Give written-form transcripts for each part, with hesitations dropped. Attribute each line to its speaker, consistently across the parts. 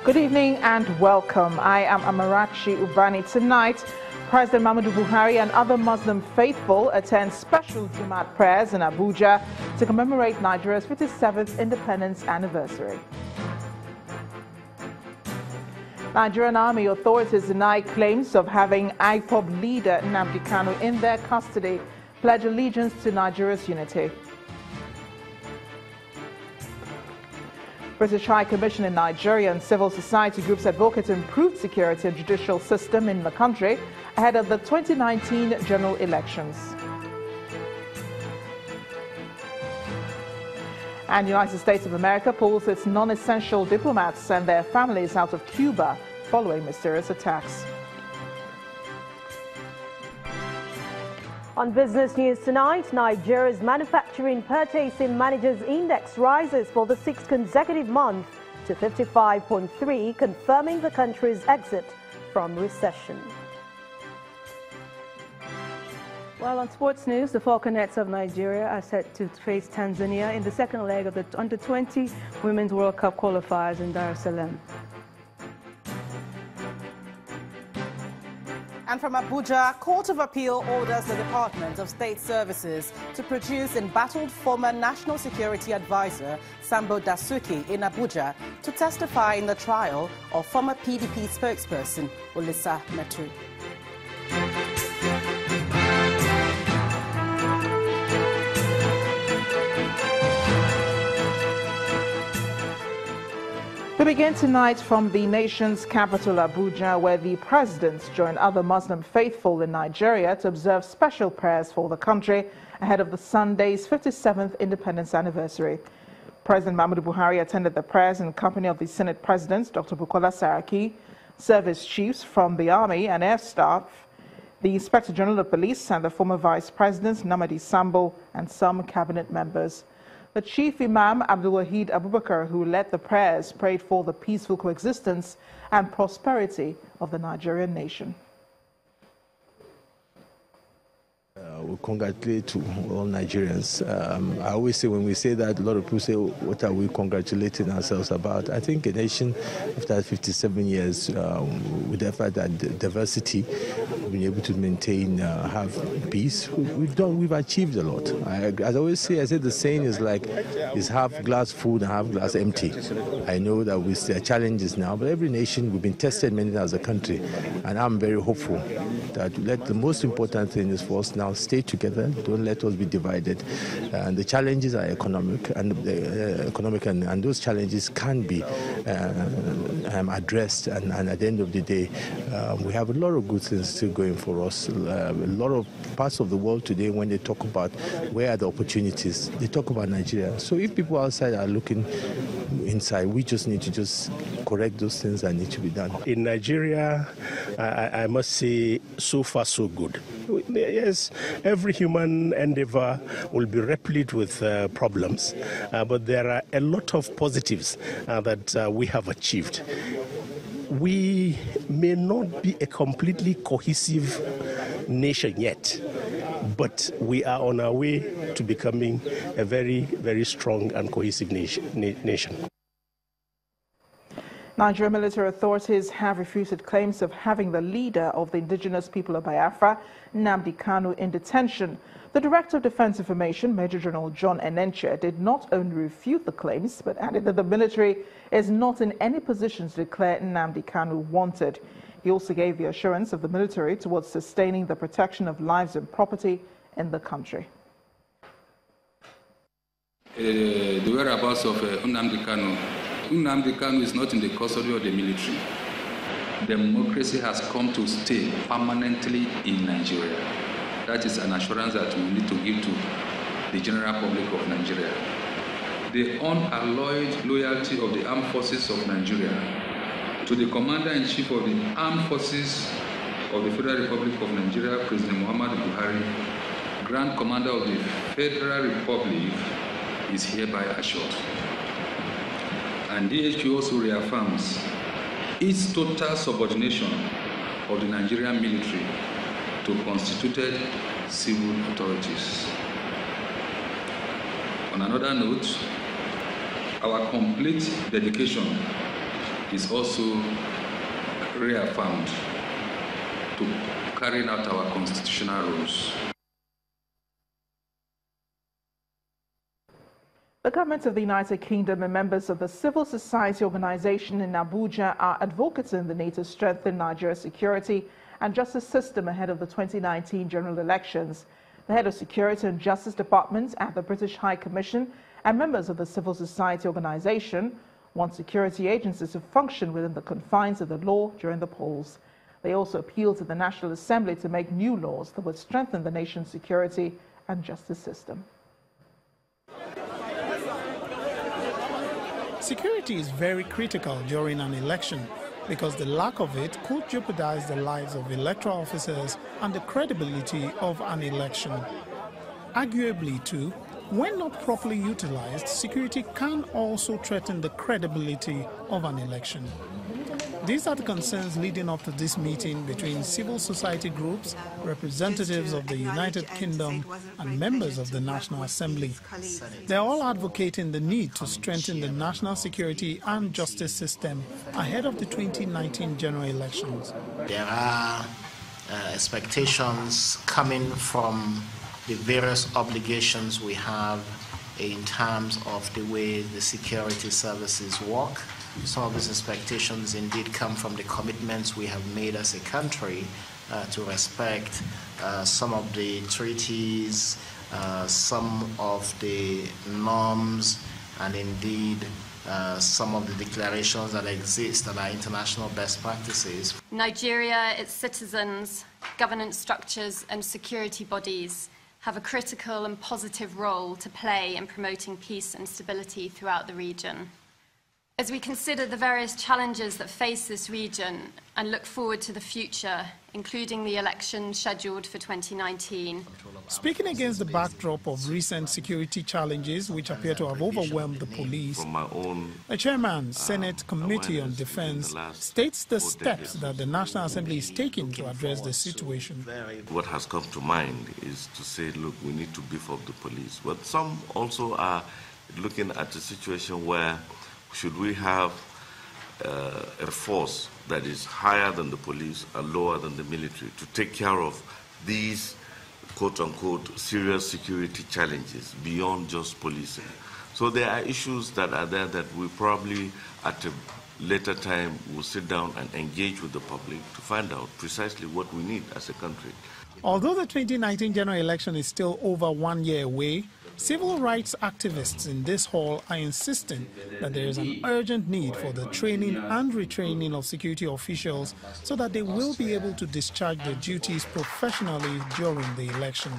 Speaker 1: Good evening and welcome. I am Amarachi Ubani. Tonight, President Muhammadu Buhari and other Muslim faithful attend special Jumat prayers in Abuja to commemorate Nigeria's 57th independence anniversary. Nigerian Army authorities deny claims of having IPOB leader Nnamdi Kanu in their custody, pledge allegiance to Nigeria's unity. British High Commission in Nigeria and civil society groups advocate improved security and judicial system in the country ahead of the 2019 general elections. And the United States of America pulls its non-essential diplomats and their families out of Cuba following mysterious attacks.
Speaker 2: On business news tonight, Nigeria's manufacturing purchasing managers index rises for the 6th consecutive month to 55.3, confirming the country's exit from recession.
Speaker 3: Well, on sports news, the Falconets of Nigeria are set to face Tanzania in the second leg of the Under-20 Women's World Cup qualifiers in Dar es Salaam.
Speaker 4: And from Abuja, Court of Appeal orders the Department of State Services to produce embattled former National Security Advisor Sambo Dasuki in Abuja to testify in the trial of former PDP spokesperson Olisa Metu.
Speaker 1: We begin tonight from the nation's capital, Abuja, where the president joined other Muslim faithful in Nigeria to observe special prayers for the country ahead of the Sunday's 57th independence anniversary. President Muhammadu Buhari attended the prayers in company of the Senate President, Dr. Bukola Saraki, service chiefs from the Army and Air Staff, the Inspector General of Police and the former Vice President, Nnamdi Kanu, and some cabinet members. The Chief Imam, Abdul Wahid Abubakar, who led the prayers, prayed for the peaceful coexistence and prosperity of the Nigerian nation.
Speaker 5: We congratulate all Nigerians. I always say, when we say that, a lot of people say, what are we congratulating ourselves about? I think a nation after 57 years, with the fact that diversity, being able to maintain, have peace, we've achieved a lot. As I always say, the saying is half glass full and half glass empty. I know that we see challenges now, but every nation, we've been tested many times as a country, and I'm very hopeful that the most important thing is for us now stay together. Don't let us be divided. And the challenges are economic, and those challenges can be addressed. And at the end of the day, we have a lot of good things still going for us. A lot of parts of the world today, when they talk about where are the opportunities, they talk about Nigeria. So if people outside are looking inside, we just need to correct those things that need to be done.
Speaker 6: In Nigeria, I must say, so far so good. Yes, every human endeavor will be replete with problems, but there are a lot of positives that we have achieved. We may not be a completely cohesive nation yet, but we are on our way to becoming a very, very strong and cohesive nation.
Speaker 1: Nigerian military authorities have refuted claims of having the leader of the indigenous people of Biafra, Nnamdi Kanu, in detention. The Director of Defense Information, Major General John Enenche, did not only refute the claims, but added that the military is not in any position to declare Nnamdi Kanu wanted. He also gave the assurance of the military towards sustaining the protection of lives and property in the country.
Speaker 7: The whereabouts of Nnamdi Kanu. Nnamdi Kanu is not in the custody of the military. Democracy has come to stay permanently in Nigeria. That is an assurance that we need to give to the general public of Nigeria. The unalloyed loyalty of the armed forces of Nigeria to the Commander-in-Chief of the Armed Forces of the Federal Republic of Nigeria, President Muhammadu Buhari, Grand Commander of the Federal Republic, is hereby assured. And DHQ also reaffirms its total subordination of the Nigerian military to constituted civil authorities. On another note, our complete dedication is also reaffirmed to carrying out our constitutional roles.
Speaker 1: The government of the United Kingdom and members of the civil society organization in Abuja are advocating the need to strengthen Nigeria's security and justice system ahead of the 2019 general elections. The head of Security and Justice Department at the British High Commission and members of the civil society organization want security agencies to function within the confines of the law during the polls. They also appeal to the National Assembly to make new laws that would strengthen the nation's security and justice system.
Speaker 8: Security is very critical during an election because the lack of it could jeopardize the lives of electoral officers and the credibility of an election. Arguably, too, when not properly utilized, security can also threaten the credibility of an election. These are the concerns leading up to this meeting between civil society groups, representatives of the United Kingdom, and members of the National Assembly. They're all advocating the need to strengthen the national security and justice system ahead of the 2019 general elections.
Speaker 9: There are expectations coming from the various obligations we have in terms of the way the security services work. Some of these expectations indeed come from the commitments we have made as a country to respect some of the treaties, some of the norms, and indeed some of the declarations that exist that are international best practices.
Speaker 10: Nigeria, its citizens, governance structures, and security bodies have a critical and positive role to play in promoting peace and stability throughout the region. As we consider the various challenges that face this region and look forward to the future, including the elections scheduled for 2019.
Speaker 8: Speaking against the backdrop of recent security challenges which appear to have overwhelmed the police, the chairman, Senate Committee on Defense, states the steps that the National Assembly is taking to address the situation.
Speaker 11: What has come to mind is to say, look, we need to beef up the police. But some also are looking at a situation where should we have a force that is higher than the police and lower than the military to take care of these quote-unquote serious security challenges beyond just policing? So there are issues that are there that we probably at a later time will sit down and engage with the public to find out precisely what we need as a country.
Speaker 8: Although the 2019 general election is still over 1 year away, civil rights activists in this hall are insisting that there is an urgent need for the training and retraining of security officials so that they will be able to discharge their duties professionally during the election.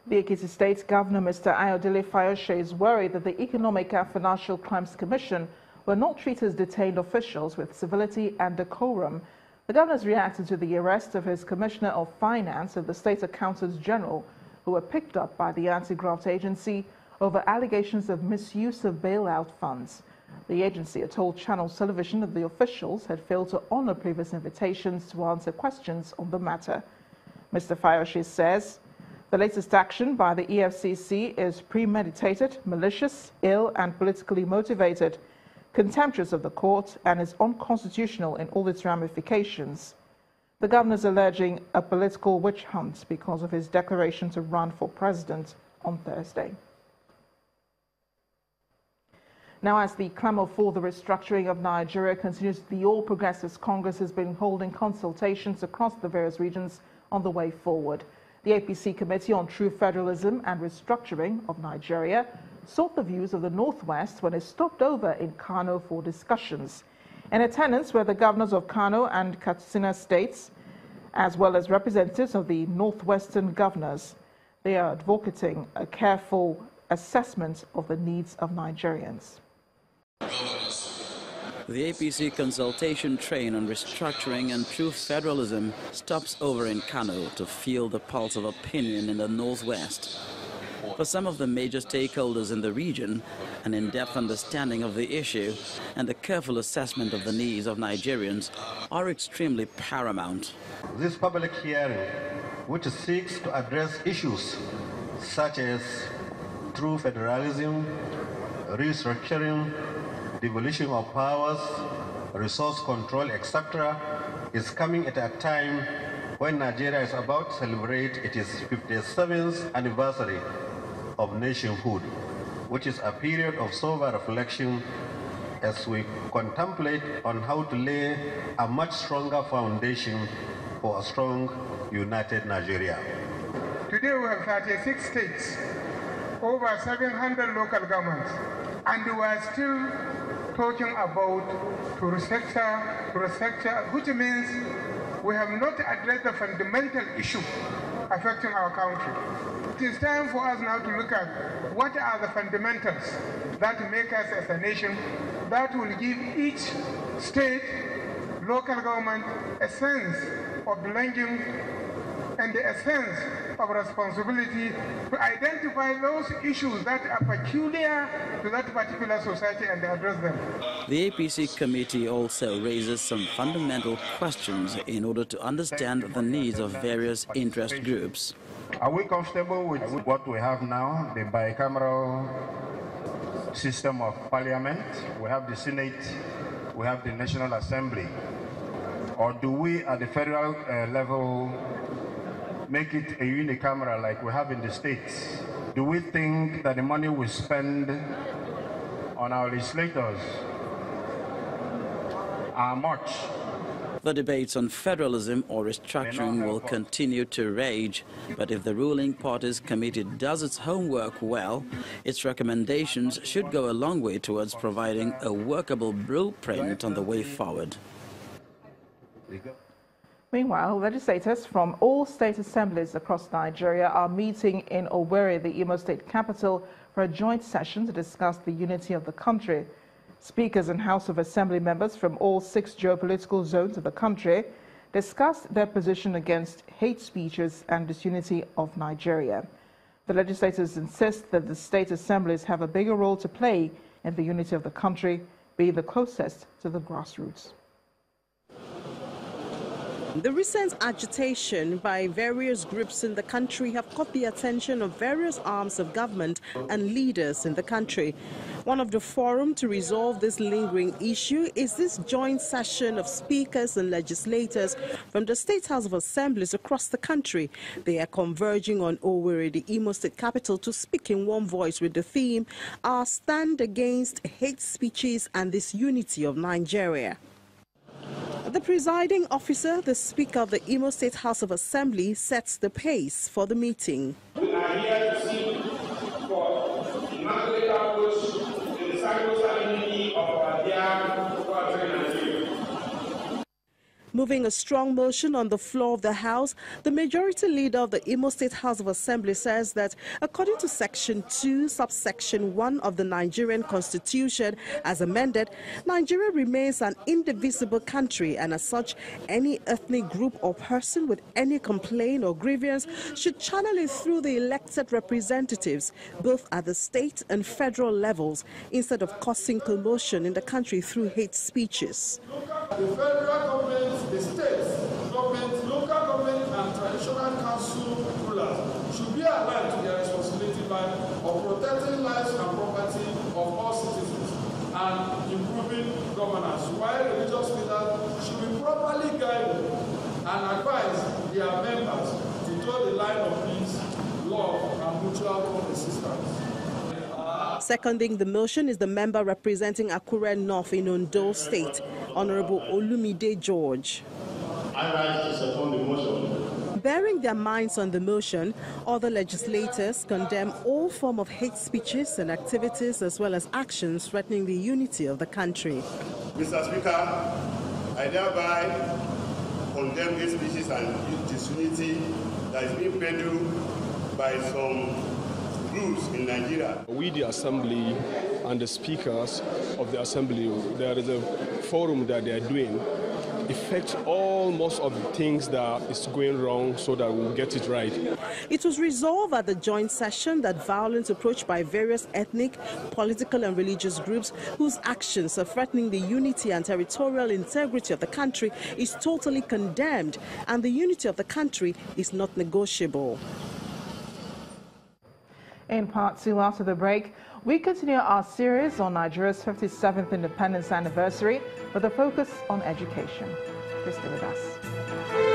Speaker 1: The Ekiti State Governor, Mr. Ayodele Fayose, is worried that the Economic and Financial Crimes Commission will not treat his detained officials with civility and decorum. The governor has reacted to the arrest of his Commissioner of Finance and the State Accountants General, who were picked up by the anti-graft agency over allegations of misuse of bailout funds. The agency had told Channels Television that the officials had failed to honor previous invitations to answer questions on the matter. Mr. Fayose says the latest action by the EFCC is premeditated, malicious, ill and politically motivated, contemptuous of the court, and is unconstitutional in all its ramifications. The governor is alleging a political witch hunt because of his declaration to run for president on Thursday. Now, as the clamor for the restructuring of Nigeria continues, the All Progressives Congress has been holding consultations across the various regions on the way forward. The APC Committee on True Federalism and Restructuring of Nigeria sought the views of the Northwest when it stopped over in Kano for discussions. In attendance were the governors of Kano and Katsina states, as well as representatives of the Northwestern governors. They are advocating a careful assessment of the needs of Nigerians.
Speaker 12: The APC consultation train on restructuring and true federalism stops over in Kano to feel the pulse of opinion in the Northwest. For some of the major stakeholders in the region, an in-depth understanding of the issue and a careful assessment of the needs of Nigerians are extremely paramount.
Speaker 13: This public hearing, which seeks to address issues such as true federalism, restructuring, devolution of powers, resource control, etc., is coming at a time when Nigeria is about to celebrate its 57th anniversary of nationhood, which is a period of sober reflection as we contemplate on how to lay a much stronger foundation for a strong, united Nigeria.
Speaker 14: Today we have 36 states, over 700 local governments, and we are still talking about to restructure, which means we have not addressed the fundamental issue affecting our country. It is time for us now to look at what are the fundamentals that make us as a nation that will give each state, local government a sense of belonging and a sense of responsibility to identify those issues that are peculiar to that particular society and address them.
Speaker 12: The APC committee also raises some fundamental questions in order to understand the needs of various interest groups.
Speaker 15: Are we comfortable with what we have now, the bicameral system of parliament? We have the Senate, we have the National Assembly. Or do we, at the federal level, make it a unicameral like we have in the states? Do we think that the money we spend on our legislators are much?
Speaker 12: The debates on federalism or restructuring will continue to rage, but if the ruling party's committee does its homework well, its recommendations should go a long way towards providing a workable blueprint on the way forward.
Speaker 1: Meanwhile, legislators from all state assemblies across Nigeria are meeting in Owerri, the Imo State capital, for a joint session to discuss the unity of the country. Speakers and House of Assembly members from all 6 geopolitical zones of the country discussed their position against hate speeches and disunity of Nigeria. The legislators insist that the state assemblies have a bigger role to play in the unity of the country, being the closest to the grassroots.
Speaker 16: The recent agitation by various groups in the country have caught the attention of various arms of government and leaders in the country. One of the forums to resolve this lingering issue is this joint session of speakers and legislators from the State House of Assemblies across the country. They are converging on Owerri, the Imo State capital, to speak in one voice with the theme, "Our Stand Against Hate Speeches and This Unity of Nigeria." The presiding officer, the Speaker of the Imo State House of Assembly, sets the pace for the meeting.
Speaker 17: We are here to seek for immaculate approach to the sacrosanct unity of our dear country, Nigeria.
Speaker 16: Moving a strong motion on the floor of the House, the majority leader of the Imo State House of Assembly says that according to Section 2, subsection 1 of the Nigerian Constitution, as amended, Nigeria remains an indivisible country, and as such, any ethnic group or person with any complaint or grievance should channel it through the elected representatives, both at the state and federal levels, instead of causing commotion in the country through hate speeches.
Speaker 17: The federal government, the states, government, local government and traditional council rulers should be aligned to their responsibility of protecting lives and property of all citizens and improving governance, while religious leaders should be properly guided and advise their members to toe the line of peace, love and mutual coexistence.
Speaker 16: Seconding the motion is the member representing Akure North in Ondo State, Honorable Olumide George.
Speaker 17: I rise to second the motion.
Speaker 16: Bearing their minds on the motion, other legislators condemn all forms of hate speeches and activities as well as actions threatening the unity of the country.
Speaker 17: Mr. Speaker, I thereby condemn hate speeches and disunity that is being peddled by some groups in Nigeria.
Speaker 18: We, the Assembly, and the speakers of the Assembly, there is a forum that they are doing, affect most of the things that is going wrong so that we'll get it right.
Speaker 16: It was resolved at the joint session that violent approach by various ethnic, political and religious groups whose actions are threatening the unity and territorial integrity of the country is totally condemned, and the unity of the country is not negotiable.
Speaker 1: In part 2, after the break, we continue our series on Nigeria's 57th independence anniversary with a focus on education. Please stay with us.